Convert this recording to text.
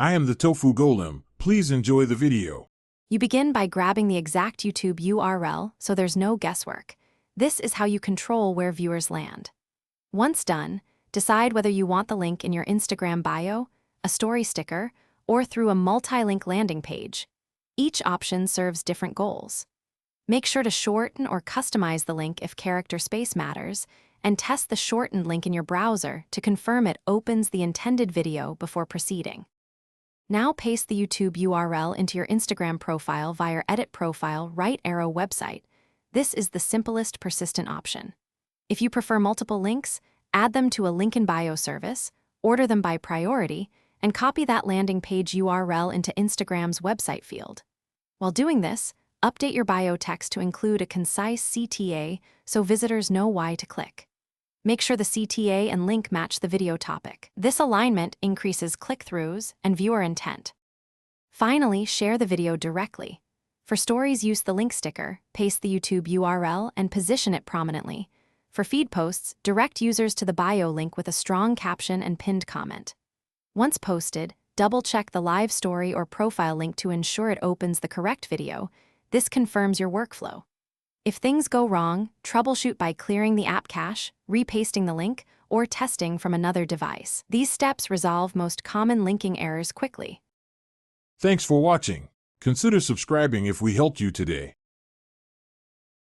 I am the Tofu Golem. Please enjoy the video. You begin by grabbing the exact YouTube URL so there's no guesswork. This is how you control where viewers land. Once done, decide whether you want the link in your Instagram bio, a story sticker, or through a multi-link landing page. Each option serves different goals. Make sure to shorten or customize the link if character space matters, and test the shortened link in your browser to confirm it opens the intended video before proceeding. Now paste the YouTube URL into your Instagram profile via Edit Profile right arrow website. This is the simplest persistent option. If you prefer multiple links, add them to a link in bio service, order them by priority, and copy that landing page URL into Instagram's website field. While doing this, update your bio text to include a concise CTA so visitors know why to click. Make sure the CTA and link match the video topic. This alignment increases click-throughs and viewer intent. Finally, share the video directly. For stories, use the link sticker, paste the YouTube URL, and position it prominently. For feed posts, direct users to the bio link with a strong caption and pinned comment. Once posted, double-check the live story or profile link to ensure it opens the correct video. This confirms your workflow. If things go wrong, troubleshoot by clearing the app cache, repasting the link, or testing from another device. These steps resolve most common linking errors quickly. Thanks for watching. Consider subscribing if we helped you today.